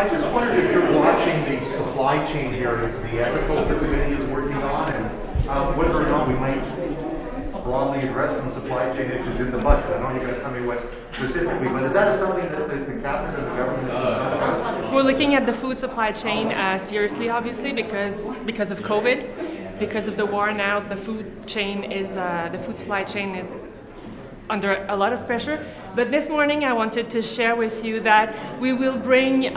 I just wondered if you're watching the supply chain here as the agriculture committee is working on, and whether or not we might broadly address some supply chain issues in the budget. I know you're going to tell me what specifically, but is that something that the cabinet or the government is concerned about? We're looking at the food supply chain seriously, obviously, because of COVID, because of the war. Now the food supply chain is under a lot of pressure. But this morning I wanted to share with you that we will bring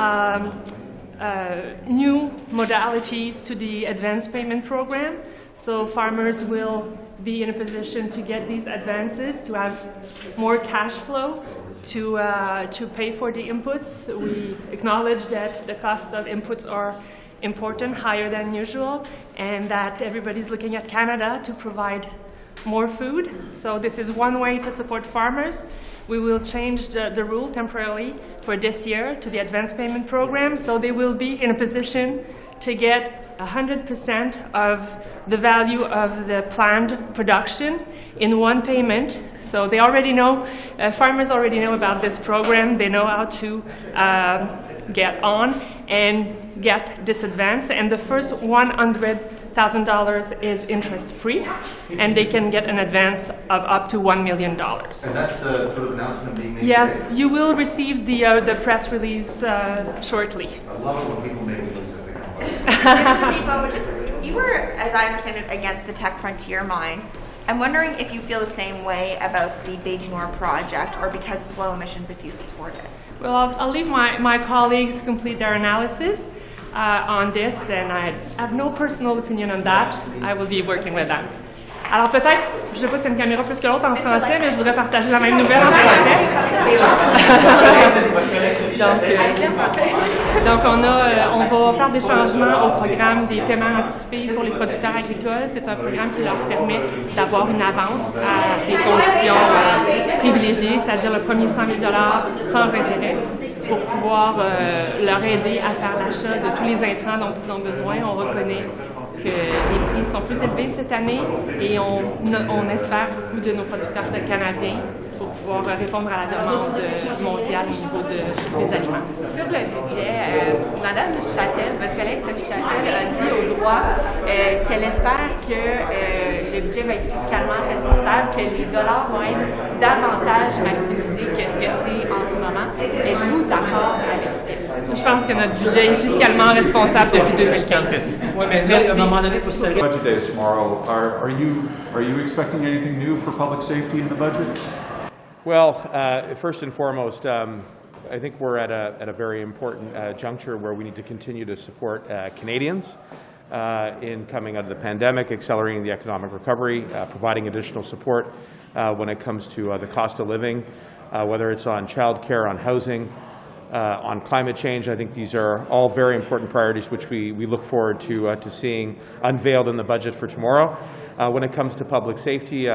new modalities to the advance payment program. So farmers will be in a position to get these advances, to have more cash flow, to pay for the inputs. We acknowledge that the cost of inputs are important, higher than usual, and that everybody's looking at Canada to provide more food. So this is one way to support farmers. We will change the rule temporarily for this year to the advance payment program, so they will be in a position to get 100% of the value of the planned production in one payment. So they already know, farmers already know about this program. They know how to get on and get this advance. And the first $100,000 is interest-free, and they can get an advance of up to $1 million. And that's the sort of announcement being made Yes, today? you will receive the press release shortly. I love it when people make news as they come by. Mr. Bibeau, you were, as I understand it, against the Tech Frontier mine. I'm wondering if you feel the same way about the Bay du Nord project, or because it's low emissions, if you support it. Well, I'll leave my colleagues complete their analysis on this, and I have no personal opinion on that. I will be working with them. Alors peut-être, je ne sais pas si c'est une caméra plus que l'autre en français, mais je voudrais partager la même nouvelle en français. Donc on va faire des changements au programme des paiements anticipés pour les producteurs agricoles. C'est un programme qui leur permet d'avoir une avance à des conditions privilégiées, c'est-à-dire le premier 100 000 $ sans intérêt, pour pouvoir leur aider à faire l'achat de tous les intrants dont ils ont besoin. On reconnaît que les prix sont plus élevés cette année et on espère beaucoup de nos producteurs canadiens pour pouvoir répondre à la demande mondiale au niveau des aliments. Sur le budget, Madame Châtel, votre collègue Sophie Châtel, a dit au droit qu'elle espère que le budget va être fiscalement responsable, que les dollars vont être davantage maximisés que ce que c'est en ce moment. Êtes-vous d'accord avec ce? Je pense que notre budget est fiscalement responsable depuis 2015. Oui, mais là, à un moment donné, pour se Budget day is tomorrow. Are you expecting anything new for public safety in the budget? Well, first and foremost, I think we're at a very important juncture where we need to continue to support Canadians in coming out of the pandemic, accelerating the economic recovery, providing additional support when it comes to the cost of living, whether it's on childcare, on housing, on climate change. I think these are all very important priorities which we look forward to seeing unveiled in the budget for tomorrow. When it comes to public safety,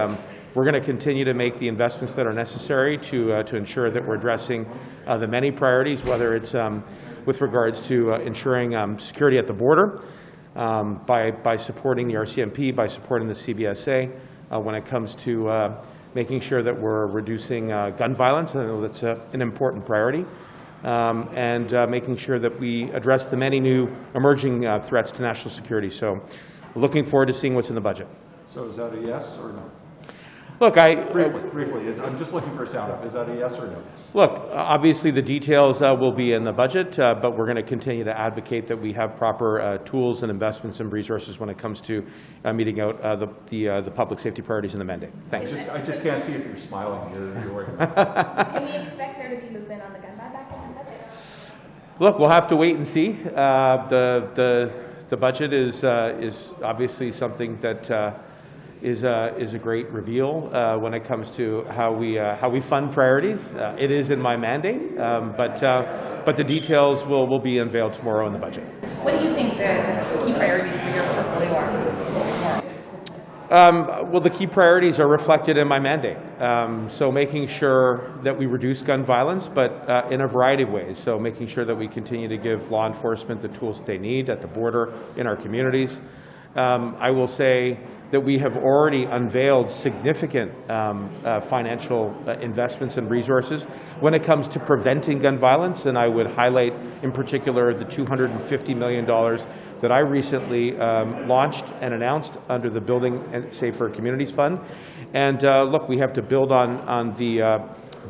we're going to continue to make the investments that are necessary to ensure that we're addressing the many priorities, whether it's with regards to ensuring security at the border, by supporting the RCMP, by supporting the CBSA, when it comes to making sure that we're reducing gun violence. I know that's an important priority. And making sure that we address the many new emerging threats to national security. So we're looking forward to seeing what's in the budget. So is that a yes or no? Look, Briefly, I'm just looking for a sound up. Is that a yes or no? Look, obviously the details will be in the budget, but we're going to continue to advocate that we have proper tools and investments and resources when it comes to meeting out the public safety priorities in the mandate. Thanks. I just can't see if you're smiling. You're working. Can we expect there to be movement on the gun buyback in the budget? Look, we'll have to wait and see. The budget is obviously something that is a great reveal when it comes to how we fund priorities. It is in my mandate, but the details will be unveiled tomorrow in the budget. What do you think the key priorities for your portfolio are? Well, the key priorities are reflected in my mandate. So making sure that we reduce gun violence, but in a variety of ways. So making sure that we continue to give law enforcement the tools that they need at the border, in our communities. I will say that we have already unveiled significant financial investments and resources when it comes to preventing gun violence, and I would highlight in particular the $250 million that I recently launched and announced under the Building and Safer Communities Fund. And look, we have to build on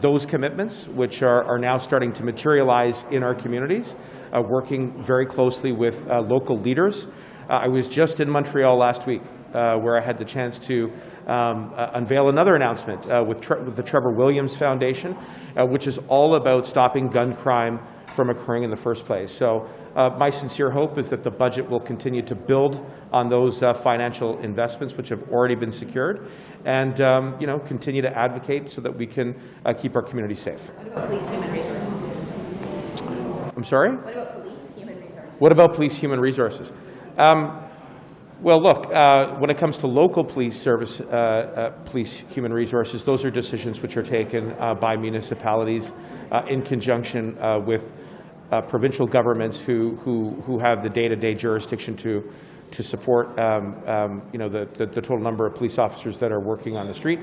those commitments, which are now starting to materialize in our communities, working very closely with local leaders. I was just in Montreal last week, where I had the chance to unveil another announcement with the Trevor Williams Foundation, which is all about stopping gun crime from occurring in the first place. So my sincere hope is that the budget will continue to build on those financial investments which have already been secured, and continue to advocate so that we can keep our community safe. What about police human resources? I'm sorry? What about police human resources? What about police human resources? Well, look, when it comes to local police service, police human resources, those are decisions which are taken by municipalities in conjunction with provincial governments who have the day-to-day jurisdiction to support the total number of police officers that are working on the street.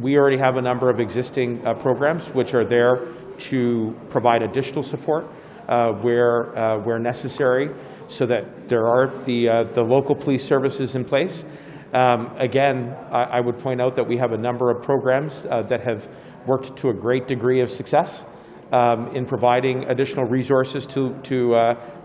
We already have a number of existing programs which are there to provide additional support where necessary, so that there are the local police services in place. Again, I would point out that we have a number of programs that have worked to a great degree of success in providing additional resources to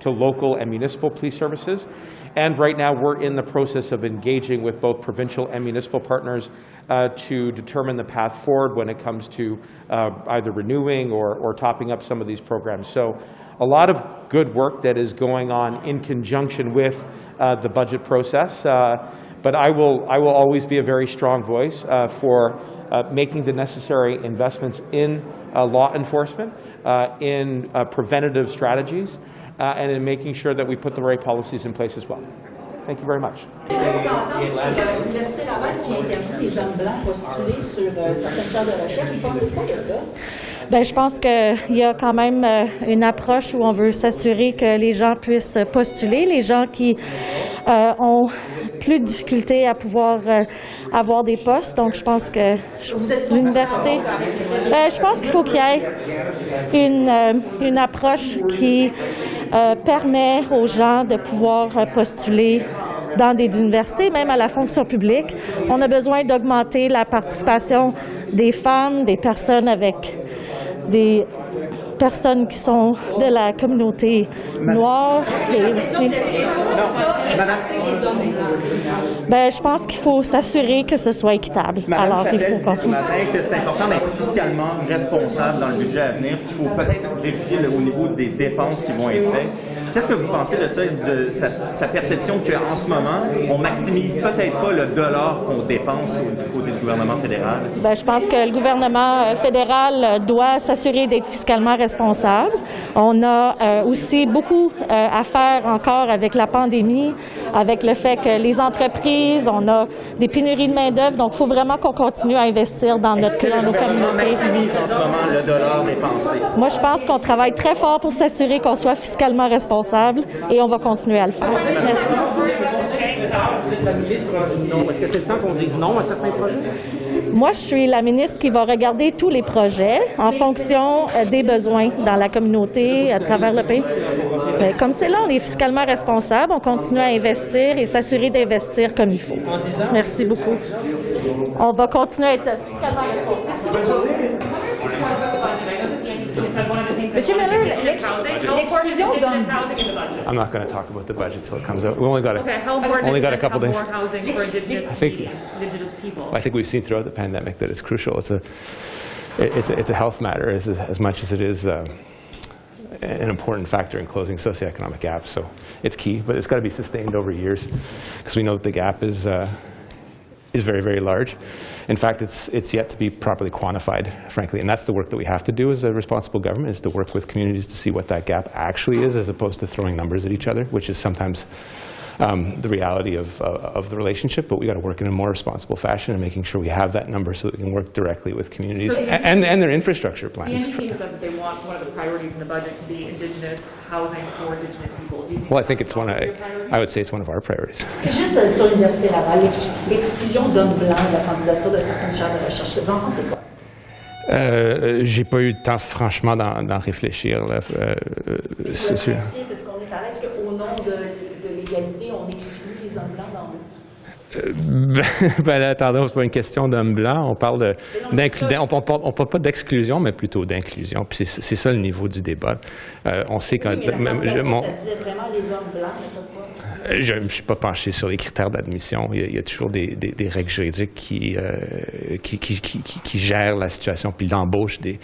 local and municipal police services. And right now we're in the process of engaging with both provincial and municipal partners to determine the path forward when it comes to either renewing or topping up some of these programs. So a lot of good work that is going on in conjunction with the budget process. But I will always be a very strong voice for making the necessary investments in law enforcement, in preventative strategies, and in making sure that we put the right policies in place as well. Thank you very much. L'Université Laval qui interdit les hommes blancs postuler sur certaines chaires de recherche, vous pensez quoi de ça? Bien, je pense qu'il y a quand même une approche où on veut s'assurer que les gens puissent postuler, les gens qui ont plus de difficultés à pouvoir avoir des postes. Donc, je pense que l'université, je pense qu'il faut qu'il y ait une approche qui permet aux gens de pouvoir postuler dans des universités, même à la fonction publique. On a besoin d'augmenter la participation des femmes, des personnes avec des personnes qui sont de la communauté noire et aussi. Ben, je pense qu'il faut s'assurer que ce soit équitable. Alors, il faut qu'on ce matin que c'est important d'être fiscalement responsable dans le budget à venir, qu'il faut peut-être vérifier au niveau des dépenses qui vont être faites. Qu'est-ce que vous pensez de ça, de sa perception qu'en ce moment, on maximise peut-être pas le dollar qu'on dépense du côté du gouvernement fédéral? Ben, je pense que le gouvernement fédéral doit s'assurer d'être fiscalement responsable. On a aussi beaucoup à faire encore avec la pandémie, avec le fait que les entreprises, on a des pénuries de main-d'œuvre, donc il faut vraiment qu'on continue à investir dans nos communautés. Maximise en ce moment le dollar dépensé? Moi, je pense qu'on travaille très fort pour s'assurer qu'on soit fiscalement responsable et on va continuer à le faire. Merci. Vous êtes la ministre pour dire non. Est-ce que c'est le temps qu'on dise non à certains projets? Moi, je suis la ministre qui va regarder tous les projets en fonction des besoins dans la communauté, à travers le pays. Comme c'est là, on est fiscalement responsable, on continue à investir et s'assurer d'investir comme il faut. Merci beaucoup. On va continuer à être fiscalement responsable. Monsieur Miller, l'exclusion donne... I'm not going to talk about the budget till it comes out. We only got a couple days. I think we've seen throughout the pandemic that it's crucial. It's a health matter as much as it is an important factor in closing socioeconomic gaps. So it's key, but it's got to be sustained over years because we know that the gap is very, very large. In fact, it's yet to be properly quantified, frankly, and that's the work that we have to do as a responsible government, is to work with communities to see what that gap actually is, as opposed to throwing numbers at each other, which is sometimes the reality of the relationship, but we got to work in a more responsible fashion and making sure we have that number so that we can work directly with communities and their infrastructure plans. The NDP has said that they want one of the priorities in the budget to be Indigenous housing for Indigenous people. Do you think Well, I think it's I would say it's one of our priorities. Juste sur l'Université Laval, l'exclusion d'hommes blancs de la candidature de certaines chaires de recherche, vous en pensez quoi? J'ai pas eu le temps, franchement, d'en réfléchir. Là, Est-ce qu'on est à l'aise qu'au nom de l'égalité, on exclut les hommes blancs dans Ben là, attendez, c'est pas une question d'homme blanc. On parle on parle pas d'exclusion, mais plutôt d'inclusion. Puis c'est ça le niveau du débat. On sait quand. Oui, mais ça disait vraiment les hommes blancs, je ne me suis pas penché sur les critères d'admission. Il y a toujours des règles juridiques qui gèrent la situation, puis l'embauche des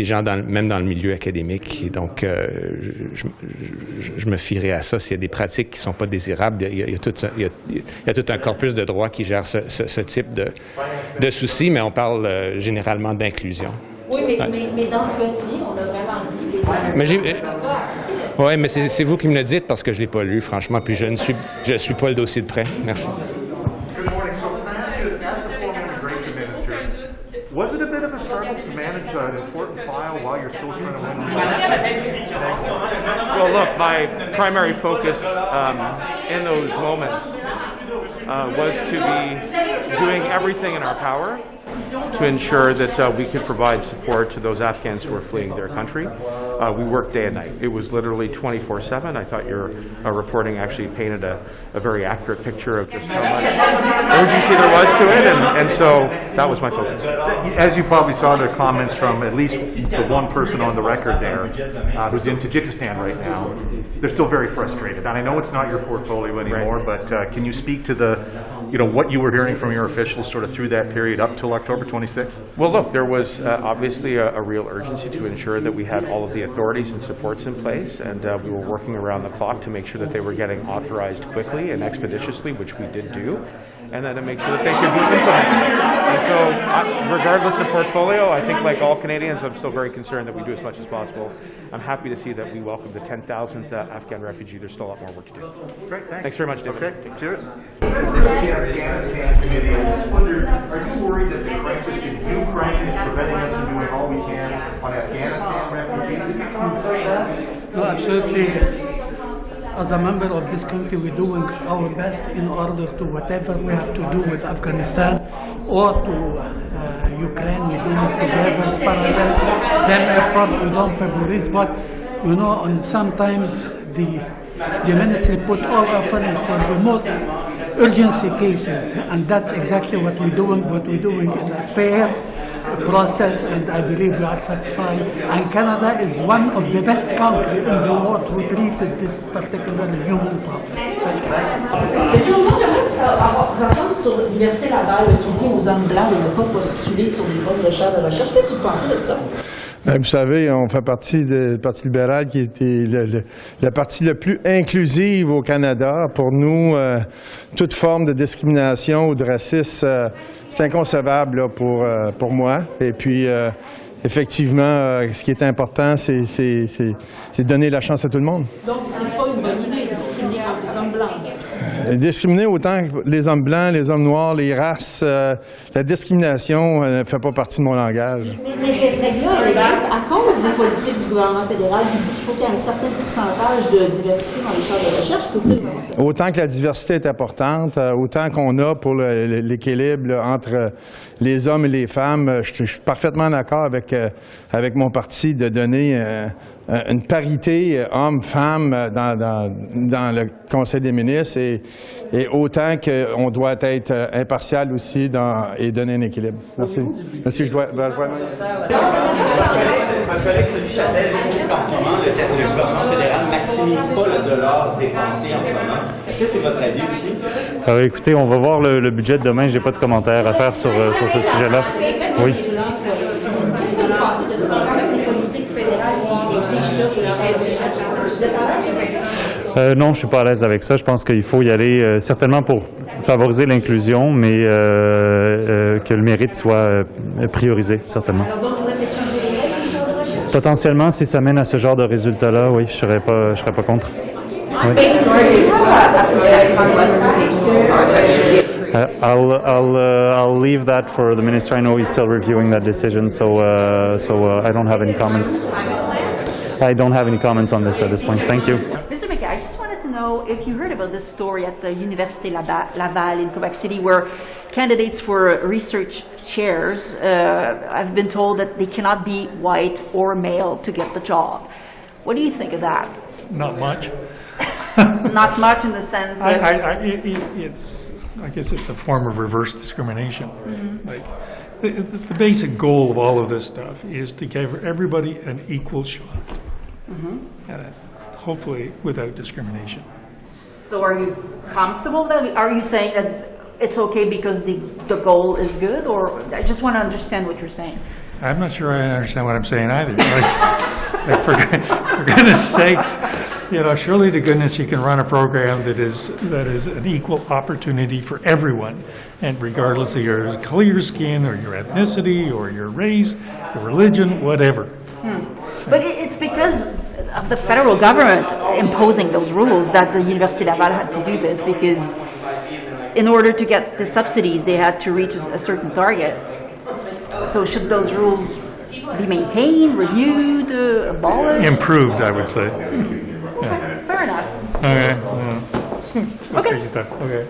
gens, même dans le milieu académique. Et donc, je me fierai à ça. S'il y a des pratiques qui ne sont pas désirables, il y a tout un corpus de droit qui gère ce type de soucis, mais on parle généralement d'inclusion. Oui, mais dans ce cas-ci, on a vraiment dit les oui, mais c'est vous qui me le dites parce que je ne l'ai pas lu, franchement, puis je ne suis pas le dossier de près. Merci. Good morning. So, as the former immigration minister, was it a bit of a struggle to manage an important file while you're still trying to win? Well, look, my primary focus in those moments was to be doing everything in our power to ensure that we could provide support to those Afghans who are fleeing their country. We worked day and night. It was literally 24/7. I thought your reporting actually painted a very accurate picture of just how much urgency there was to it, and so that was my focus. As you probably saw, the comments from at least the one person on the record there who's in Tajikistan right now. They're still very frustrated. And I know it's not your portfolio anymore, but can you speak to what you were hearing from your officials sort of through that period up till October 26th? Well, look, there was obviously a real urgency to ensure that we had all of the authorities and supports in place, and we were working around the clock to make sure that they were getting authorized quickly and expeditiously, which we did do, and then to make sure that they could be implemented. And so, regardless of portfolio, I think like all Canadians, I'm still very concerned that we do as much as possible. I'm happy to see that we welcome the 10,000th Afghan refugee. There's still a lot more work to do. Great, Thanks very much, David. Okay, cheers. The Afghanistan Committee, I just wondered, are you worried that the crisis in Ukraine is preventing us from doing all we can on Afghanistan refugees? No, absolutely. As a member of this committee, we're doing our best in order to whatever we have to do with Afghanistan or to Ukraine. We're doing together parallel, same effort. We don't favorize, but and sometimes the ministry put all efforts for the most urgency cases, and that's exactly what we're doing. What we're doing is a fair process, and I believe we are satisfied. And Canada is one of the best countries in the world who treated this particular human problem. Monsieur Lauzon, j'aimerais vous entendre sur l'Université Laval qui dit aux hommes blancs de ne pas postuler sur des postes de chaire de recherche. Qu'est-ce que vous pensez de ça? Vous savez, on fait partie du Parti libéral qui était le parti le plus inclusif au Canada. Pour nous, toute forme de discrimination ou de racisme, c'est inconcevable là, pour moi. Et puis, effectivement, ce qui est important, c'est de donner la chance à tout le monde. Donc, c'est pas une bonne idée de discriminer les hommes blancs? Discriminer autant les hommes blancs, les hommes noirs, les races, la discrimination ne fait pas partie de mon langage. Mais cette règle-là, elle existe à cause des politiques du gouvernement fédéral qui dit qu'il faut qu'il y ait un certain pourcentage de diversité dans les chaires de recherche. Faut-il vraiment ça? Autant que la diversité est importante, autant qu'on a pour l'équilibre entre les hommes et les femmes, je suis parfaitement d'accord avec mon parti de donner une parité homme-femme dans le Conseil des ministres et autant qu'on doit être impartial aussi et donner un équilibre. Merci. Merci, je dois... Votre collègue Sophie Châtel trouve qu'en ce moment, le gouvernement fédéral ne maximise pas le dollar dépensé en ce moment. Est-ce que c'est votre avis aussi? Écoutez, on va voir le budget de demain. Je n'ai pas de commentaires à faire sur ce sujet-là. Oui. Qu'est-ce que vous pensez de ça? C'est quand même des politiques fédérales qui exigent ça sur les chaires de recherche. Vous êtes à l'aise avec ça? Non, je ne suis pas à l'aise avec ça. Je pense qu'il faut y aller certainement pour favoriser l'inclusion, mais que le mérite soit priorisé, certainement. Alors donc, il faudrait peut-être changer les règles des chaires de recherche? Potentiellement, si ça mène à ce genre de résultat-là, oui, je ne serais pas contre. I'll leave that for the minister. I know he's still reviewing that decision, so I don't have any comments. I don't have any comments on this at this point. Thank you. Mr. McKay, I just wanted to know if you heard about this story at the Université Laval in Quebec City, where candidates for research chairs have been told that they cannot be white or male to get the job. What do you think of that? Not much. Not much in the sense of... I guess it's a form of reverse discrimination. Mm-hmm. Like, the basic goal of all of this stuff is to give everybody an equal shot. Mm-hmm. Hopefully without discrimination. So are you comfortable that? Are you saying that it's okay because the goal is good? Or I just want to understand what you're saying. I'm not sure I understand what I'm saying either. Like for goodness sakes, surely to goodness you can run a program that is an equal opportunity for everyone, and regardless of your color, your skin, or your ethnicity, or your race, your religion, whatever. But it's because of the federal government imposing those rules that the Université Laval had to do this, because in order to get the subsidies, they had to reach a certain target. So should those rules be maintained, reviewed, abolished? Improved, I would say. Okay, fair enough. Okay. Okay. Okay.